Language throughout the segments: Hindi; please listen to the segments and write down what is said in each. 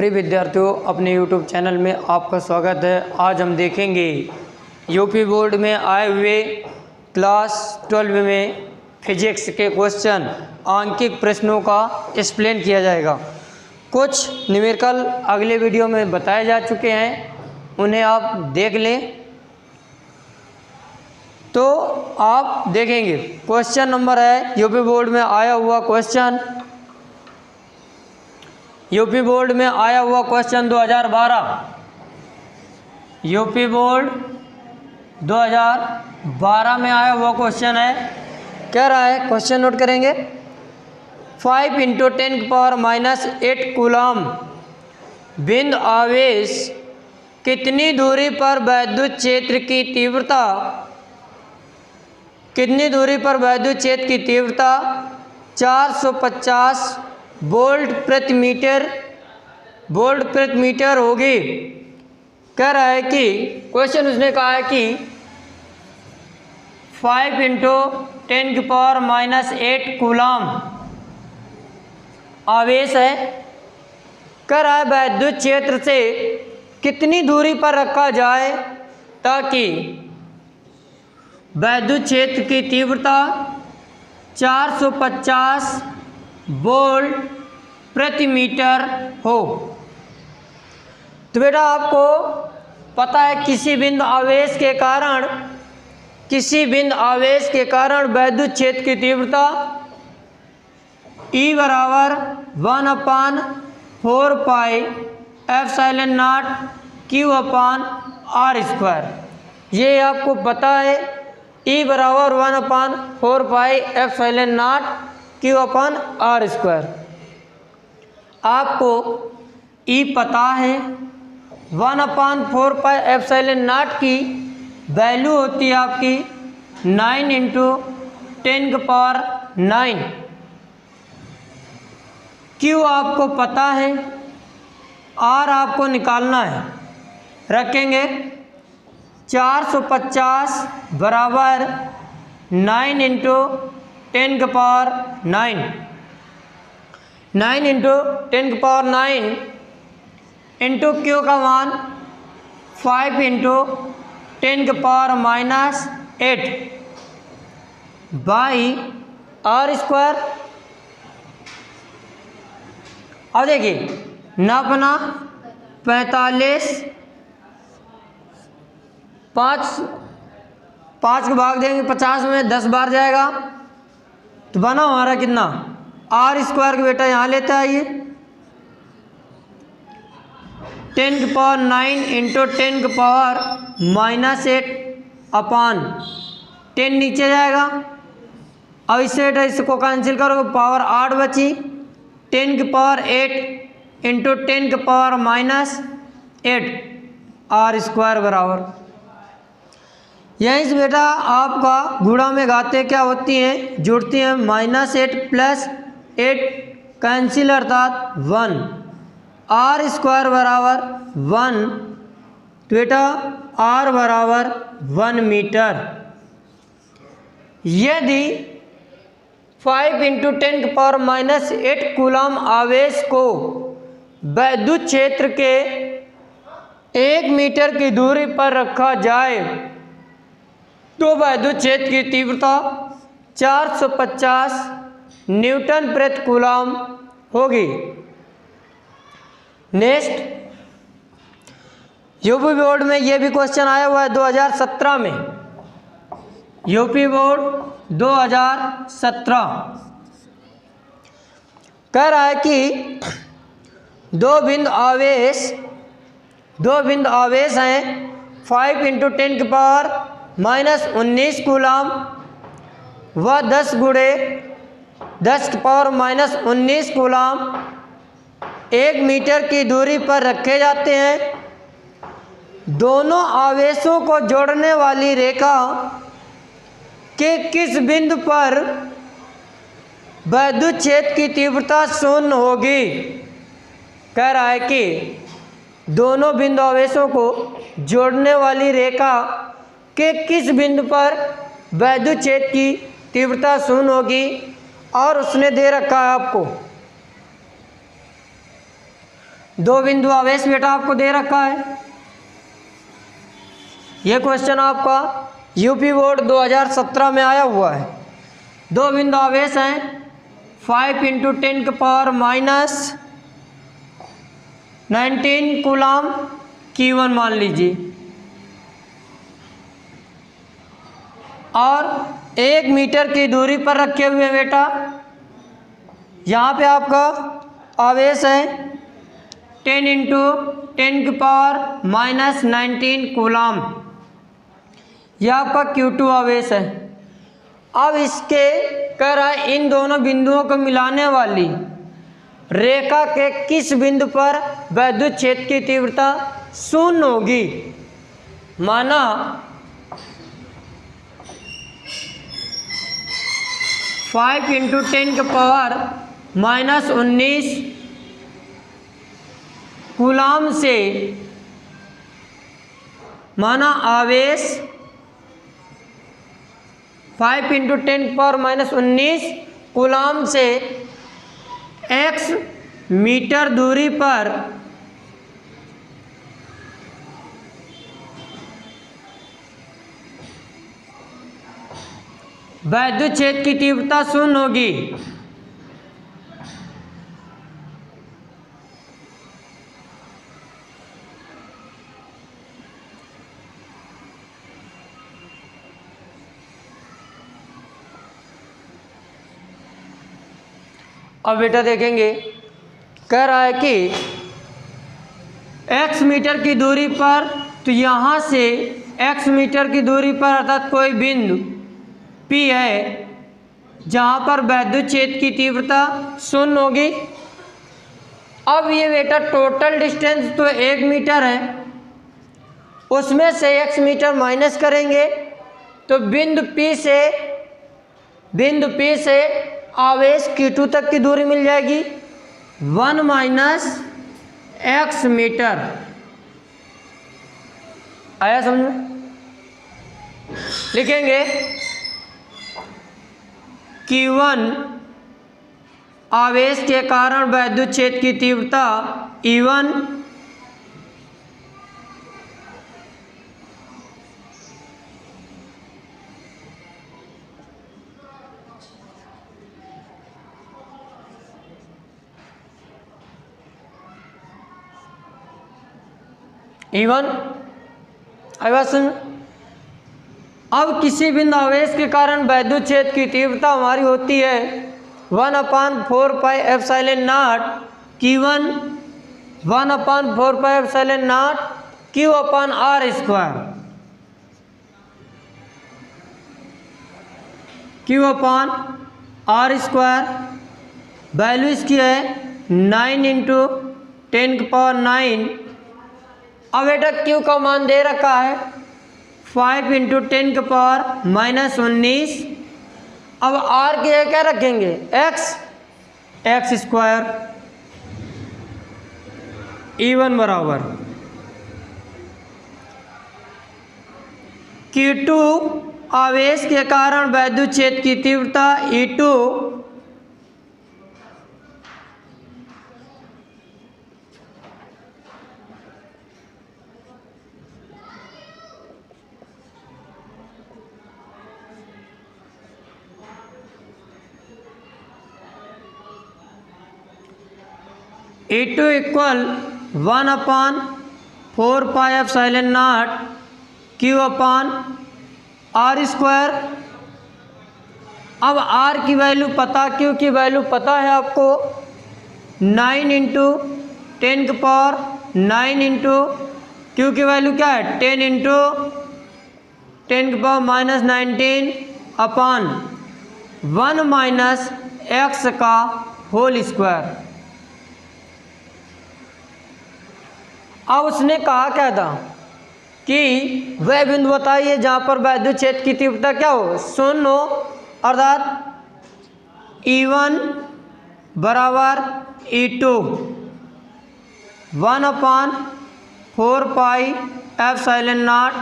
प्रिय विद्यार्थियों, अपने YouTube चैनल में आपका स्वागत है। आज हम देखेंगे यूपी बोर्ड में आए हुए क्लास 12 में फिजिक्स के क्वेश्चन, आंकिक प्रश्नों का एक्सप्लेन किया जाएगा। कुछ न्यूमेरिकल अगले वीडियो में बताए जा चुके हैं, उन्हें आप देख लें तो आप देखेंगे। क्वेश्चन नंबर है यूपी बोर्ड में आया हुआ क्वेश्चन, यूपी बोर्ड में आया हुआ क्वेश्चन 2012, यूपी बोर्ड 2012 में आया हुआ क्वेश्चन है। क्या रहा है क्वेश्चन, नोट करेंगे। 5 × 10⁻⁸ कूलम बिंदु आवेश कितनी दूरी पर विद्युत क्षेत्र की तीव्रता, कितनी दूरी पर विद्युत क्षेत्र की तीव्रता 450 वोल्ट प्रति मीटर होगी। कह रहा है कि क्वेश्चन उसने कहा है कि 5 × 10⁻⁸ कूलम आवेश है। कह रहा है विद्युत क्षेत्र से कितनी दूरी पर रखा जाए ताकि विद्युत क्षेत्र की तीव्रता 450 वोल्ट प्रति मीटर हो। तो बेटा आपको पता है किसी बिंदु आवेश के कारण विद्युत क्षेत्र की तीव्रता E बराबर 1/4πε0 Q/r²। ये आपको पता है, E बराबर 1/4πε0 Q/r²। आपको E पता है, 1/4πε0 की वैल्यू होती है आपकी 9 × 10⁹। Q आपको पता है, R आपको निकालना है। रखेंगे 450 बराबर 9 × 10⁹। 9 × 10⁹ इंटू Q का मान 5 × 10⁻⁸ बाई r²। अब देखिए नापना 45, 5 को भाग देंगे 50 में, 10 बार जाएगा तो बना हमारा कितना r² का बेटा यहाँ लेते आइए 10⁹ × 10⁻⁸/10 नीचे जाएगा। अब इससे बेटा इसको कैंसिल करोगे, पावर 8 बची। 10⁸ × 10⁻⁸ r² बराबर। यहीं से बेटा आपका गुणा में घाते क्या होती हैं, जुड़ती हैं। -8 + 8 कैंसिल अर्थात 1, r² बराबर 1। तो बेटा r बराबर 1 मीटर। यदि 5 × 10⁻⁸ कूलम आवेश को विद्युत क्षेत्र के 1 मीटर की दूरी पर रखा जाए तो विद्युत क्षेत्र की तीव्रता 450 न्यूटन प्रति कूलम होगी। नेक्स्ट, यूपी बोर्ड में यह भी क्वेश्चन आया हुआ है 2017 में। यूपी बोर्ड 2017 कह रहा है कि दो बिंदु आवेश हैं। 5 × 10⁻⁻19 कूलम व 10 × 10⁻⁻19 कूलम 1 मीटर की दूरी पर रखे जाते हैं। दोनों आवेशों को जोड़ने वाली रेखा के किस बिंदु पर विद्युत क्षेत्र की तीव्रता 0 होगी। कह रहा है कि दोनों बिंदु आवेशों को जोड़ने वाली रेखा के किस बिंदु पर विद्युत क्षेत्र की तीव्रता 0 होगी, और उसने दे रखा है आपको दो बिंदु आवेश बेटा आपको दे रखा है। ये क्वेश्चन आपका यूपी बोर्ड 2017 में आया हुआ है। दो बिंदु आवेश हैं, 5 × 10⁻19 कूलाम Q1 मान लीजिए, और 1 मीटर की दूरी पर रखे हुए हैं बेटा। यहाँ पे आपका आवेश है 10 × 10⁻19 कूलाम, यह आपका Q2 आवेश है। अब इसके कह रहा है इन दोनों बिंदुओं को मिलाने वाली रेखा के किस बिंदु पर वैद्युत क्षेत्र की तीव्रता शून्य होगी। माना 5 × 10⁻19 कूलाम से माना आवेश 5 × 10⁻19 कूलाम से x मीटर दूरी पर वैद्युत क्षेत्र की तीव्रता शून्य होगी। अब बेटा देखेंगे, कह रहा है कि x मीटर की दूरी पर, तो यहाँ से x मीटर की दूरी पर अर्थात कोई बिंदु P है जहाँ पर वैद्युत क्षेत्र की तीव्रता शून्य होगी। अब ये बेटा टोटल डिस्टेंस तो 1 मीटर है, उसमें से x मीटर माइनस करेंगे तो बिंदु P से आवेश Q2 तक की दूरी मिल जाएगी 1 - x मीटर। आया समझ में? लिखेंगे Q1 आवेश के कारण वैद्युत क्षेत्र की तीव्रता E1 अब किसी बिंदु आवेश के कारण वैद्युत क्षेत्र की तीव्रता हमारी होती है 1/4πε0 Q1 1/4πε0 Q/r²। वैल्यू इसकी है 9 × 10⁹। अब बेटा Q का मान दे रखा है 5 × 10⁻19। अब R की जगह क्या रखेंगे x²। E1 बराबर Q2 आवेश के कारण वैद्युत क्षेत्र की तीव्रता E2 E2 = 1/4πε0 Q/r²। अब R की वैल्यू पता, Q की वैल्यू पता है आपको 9 × 10⁹ Q की वैल्यू क्या है 10 × 10⁻19 अपान 1 - x का होल स्क्वायर। अब उसने कहा क्या था कि वह बिंदु बताइए जहाँ पर वैद्युत क्षेत्र की तीव्रता क्या हो शून्य हो, अर्थात E1 बराबर E2 1/4πε0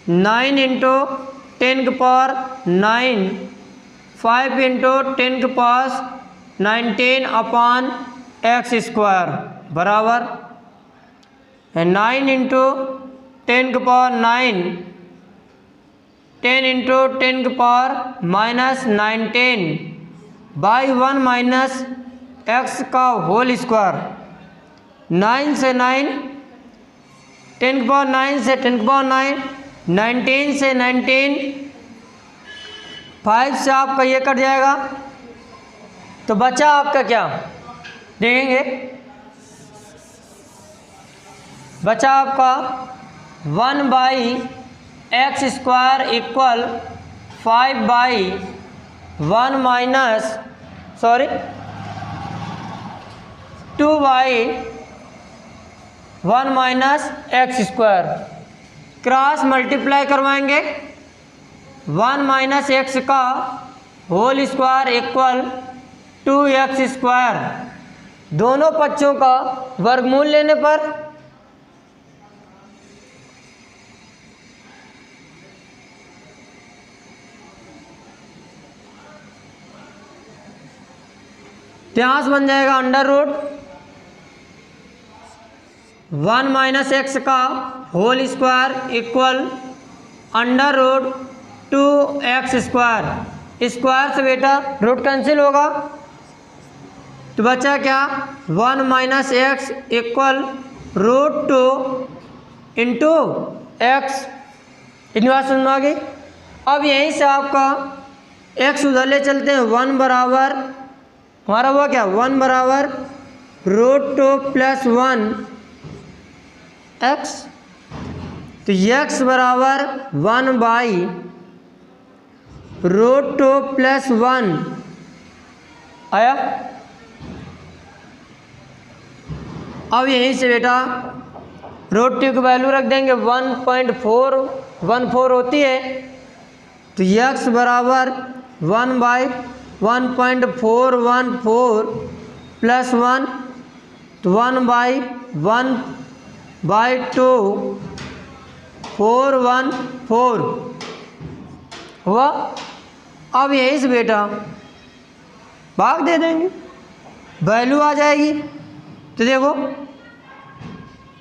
9 × 10⁹ 5 × 19/x² बराबर 9 into 10⁻⁹ 10 into 10⁻⁻19 by 1 minus x का होल स्क्वायर। 9 से 9, 10⁻9 से 10⁻9, 19 से 19, 5 से आपका ये कट जाएगा तो बचा आपका क्या देखेंगे, बचा आपका 1/x² equal 5/1 minus 2/1 minus x²। Cross multiply करवाएंगे 1 माइनस एक्स का होल स्क्वायर इक्वल 2x²। दोनों पक्षों का वर्गमूल लेने पर इतिहास बन जाएगा √1 माइनस एक्स का whole square equal √2x²। Square से बेटा रूट कैंसिल होगा तो बचा क्या 1 minus x equal √2 into x. इतनी बात समझ में आ गई। अब यहीं से आपका एक्स उधर ले चलते हैं। 1 बराबर हमारा हुआ क्या 1 बराबर √2 + 1 एक्स, तो x बराबर 1/√2 + 1 आया। अब यहीं से बेटा √2 की वैल्यू रख देंगे 1.414 होती है, तो x बराबर 1/1.414 + 1 तो 1/1/2 414 हुआ। अब यहीं से बेटा भाग दे देंगे, वैल्यू आ जाएगी। तो देखो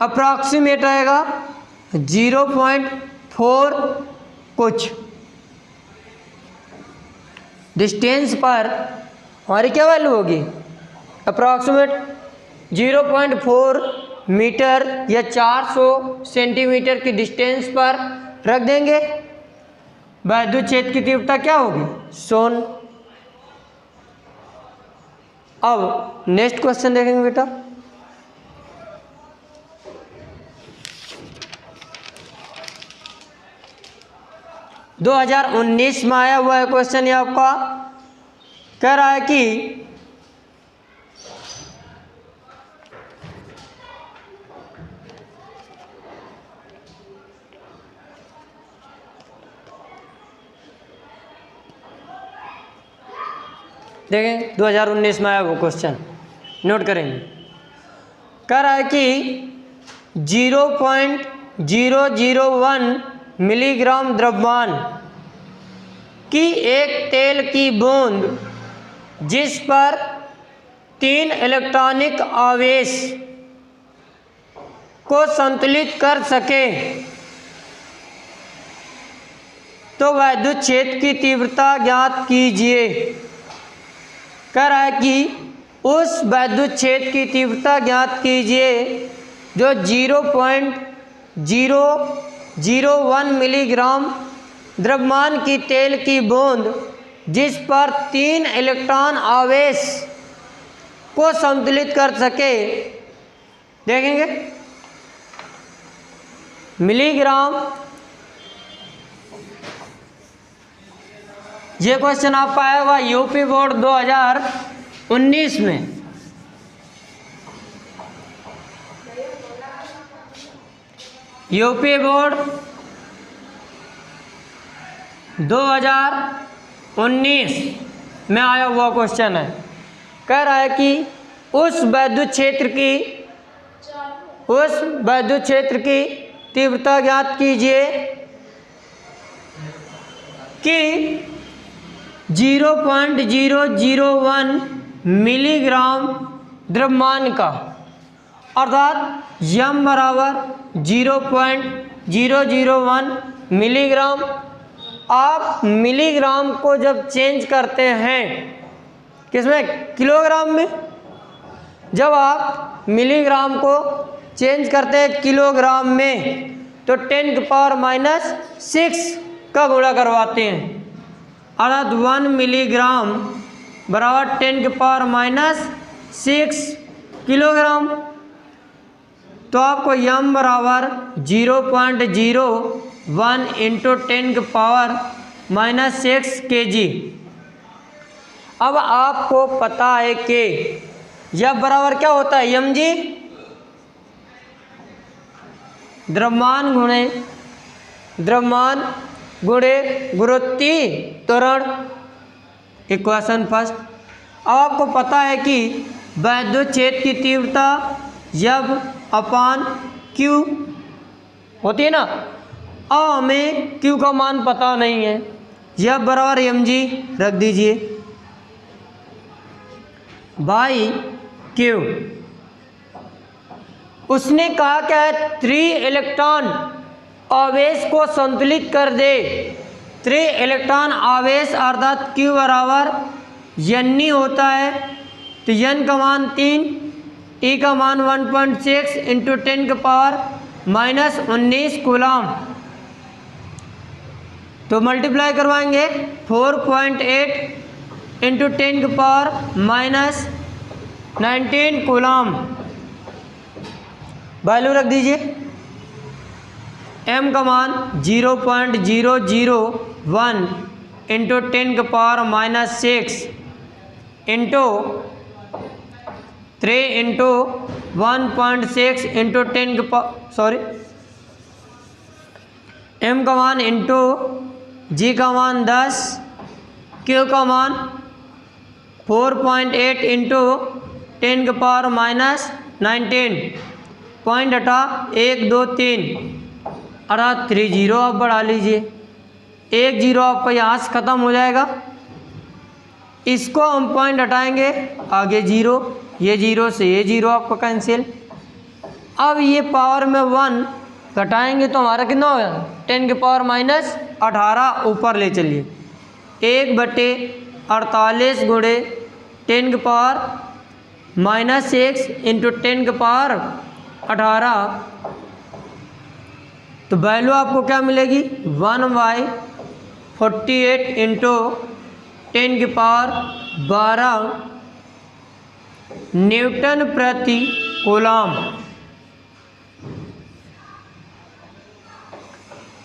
अप्रॉक्सीमेट आएगा 0.4 कुछ। डिस्टेंस पर हमारी क्या वैल्यू होगी अप्रॉक्सीमेट 0.4 मीटर या 400 सेंटीमीटर की डिस्टेंस पर रख देंगे। वैद्युत क्षेत्र की तीव्रता क्या होगी सोन। अब नेक्स्ट क्वेश्चन देखेंगे बेटा। दो 2019 में आया हुआ है क्वेश्चन। ये आपका कह रहा है कि देखें 2019 में आया वो क्वेश्चन नोट करेंगे। कह रहा है कि 0.001 मिलीग्राम द्रव्यमान की एक तेल की बूंद जिस पर 3 इलेक्ट्रॉनिक आवेश को संतुलित कर सके तो वैद्युत क्षेत्र की तीव्रता ज्ञात कीजिए। कह रहा है कि उस वैद्युत क्षेत्र की तीव्रता ज्ञात कीजिए जो 0.001 मिलीग्राम द्रव्यमान की तेल की बूंद जिस पर 3 इलेक्ट्रॉन आवेश को संतुलित कर सके। देखेंगे मिलीग्राम। ये क्वेश्चन आपका आया हुआ यूपी बोर्ड 2019 में। यूपी बोर्ड 2019 में आया हुआ क्वेश्चन है। कह रहा है कि उस वैद्युत क्षेत्र की तीव्रता ज्ञात कीजिए कि 0.001 मिलीग्राम द्रव्यमान का, अर्थात यम बराबर 0.001 मिलीग्राम। आप मिलीग्राम को जब चेंज करते हैं किसमें, किलोग्राम में, जब आप मिलीग्राम को चेंज करते हैं किलोग्राम में तो 10⁻⁻6 का गुणा करवाते हैं, अर्थात 1 मिलीग्राम बराबर 10⁻⁻6 किलोग्राम। तो आपको यम बराबर 0.01 इंटू 10⁻⁻6 kg। अब आपको पता है कि यह बराबर क्या होता है, यम जी, द्रव्यमान गुणे गुरुत्वीय त्वरण, इक्वेशन फर्स्ट। अब आपको पता है कि वैद्युत क्षेत्र की तीव्रता जब अपान क्यू होती है ना। अब हमें क्यू का मान पता नहीं है, यह बराबर एम जी रख दीजिए बाई क्यू। उसने कहा क्या है, 3 इलेक्ट्रॉन आवेश को संतुलित कर दे। 3 इलेक्ट्रॉन आवेश अर्थात क्यू बराबर n होता है, तो n का मान 3, e का मान 1.6 इंटू 10⁻⁻19 कूलम। तो मल्टीप्लाई करवाएंगे 4.8 इंटू 10⁻⁻19 कूलम। वैल्यू रख दीजिए, m का मान 0.001 into 10⁻⁻6 into 3 into 1.6 into 10 m का मान इंटू g का मान 10, q का मान 4.8 इंटू 10⁻⁻19। पॉइंट हटा 1 2 3 अर्थात 3 जीरो आप बढ़ा लीजिए, 1 जीरो आपका यहाँ से ख़त्म हो जाएगा। इसको हम पॉइंट हटाएंगे, आगे जीरो, ये जीरो से ये जीरो आपका कैंसिल। अब ये पावर में 1 घटाएंगे तो हमारा कितना होगा, 10⁻⁻18 ऊपर ले चलिए, 1/48 गुणे 10⁻⁻6 इंटू 10⁻18। तो वैल्यू आपको क्या मिलेगी, 1/48 इंटू 10⁻12 न्यूटन प्रति कूलम।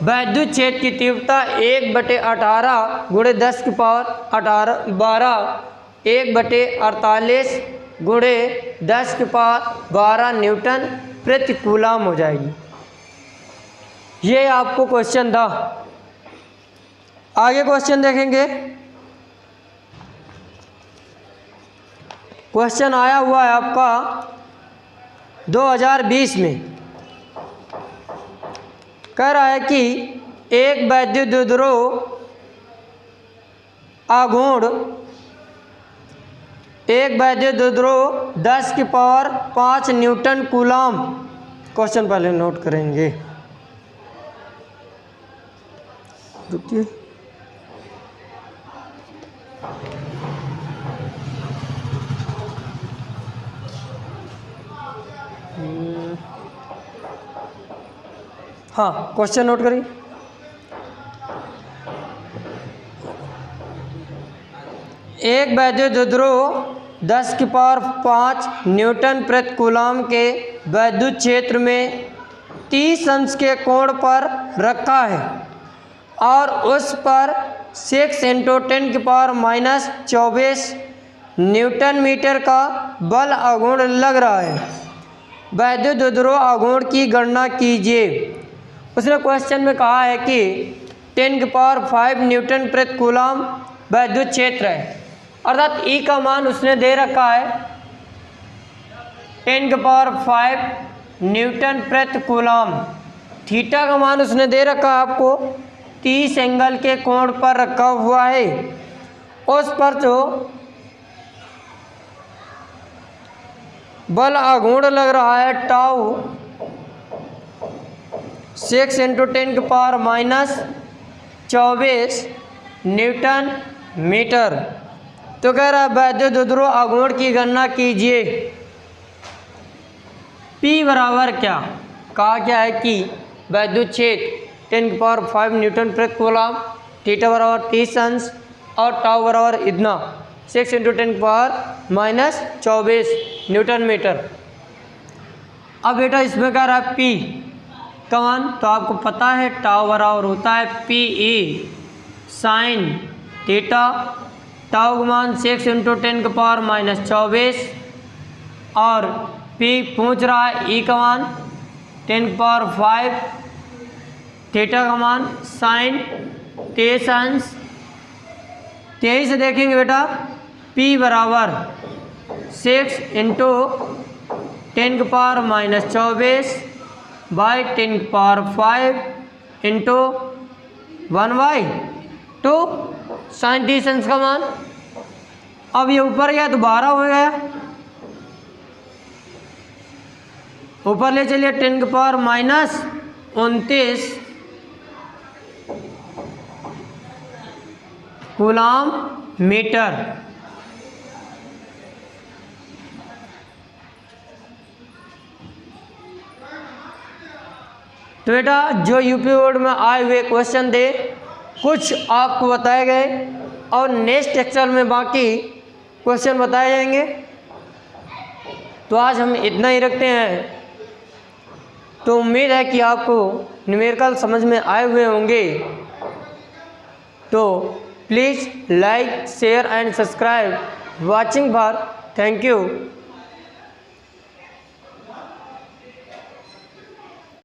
वैद्युत क्षेत्र की तीव्रता 1/18 गुणे 10⁻12 1/48 गुणे 10⁻12 न्यूटन प्रति कूलम हो जाएगी। ये आपको क्वेश्चन था। आगे क्वेश्चन देखेंगे। क्वेश्चन आया हुआ है आपका 2020 में, कह रहा है कि एक वैद्युत द्विध्रुव आघूर्ण 10⁻5 न्यूटन कूलम। क्वेश्चन पहले नोट करेंगे, रुकिए। हाँ, क्वेश्चन नोट करिए। एक वैद्युत द्विध्रुव 10⁵ न्यूटन प्रति कूलम के वैद्युत क्षेत्र में 30 अंश के कोण पर रखा है और उस पर 6 इंटू 10⁻⁻24 न्यूटन मीटर का बल आघूर्ण लग रहा है। वैद्युत द्विध्रुव आघूर्ण की गणना कीजिए। उसने क्वेश्चन में कहा है कि 10⁵ न्यूटन प्रति कूलम वैद्युत क्षेत्र है, अर्थात ई का मान उसने दे रखा है 10⁵ न्यूटन प्रति कूलम। थीटा का मान उसने दे रखा है आपको 30 एंगल के कोण पर रखा हुआ है। उस पर जो बल आघूर्ण लग रहा है टाउ 6 × 10⁻⁻24 न्यूटन मीटर। तो कह रहा है वैद्युत ध्रुव आघूर्ण की गणना कीजिए। P बराबर क्या, कहा क्या है कि वैद्युत क्षेत्र 10⁵ न्यूटन प्रति कूलम, थीटा बराबर 30 अंश और टाउ बराबर इतना 6 × 10⁻⁻24 न्यूटन मीटर। अब बेटा इसमें कह रहा है P का मान, तो आपको पता है टाउ बराबर होता है PE साइन थीटा। टाउ का मान 6 × 10⁻⁻24 और P पूछ रहा है E का मान 10⁵, थीटा का मान साइन 23 अंश। 23 से देखेंगे बेटा P बराबर 6 × 10⁻⁻24 बाई 10⁵ इंटू 1/2 साइन 30 अंश का मान। अब ये ऊपर गया तो 12 हो गया, ऊपर ले चलिए 10⁻⁻29 कूलम मीटर। तो बेटा जो यूपी बोर्ड में आए हुए क्वेश्चन थे कुछ आपको बताए गए और नेक्स्ट लेक्चर में बाकी क्वेश्चन बताए जाएंगे। तो आज हम इतना ही रखते हैं। तो उम्मीद है कि आपको न्यूमेरिकल समझ में आए हुए होंगे। तो please like share and subscribe watching for. Thank you.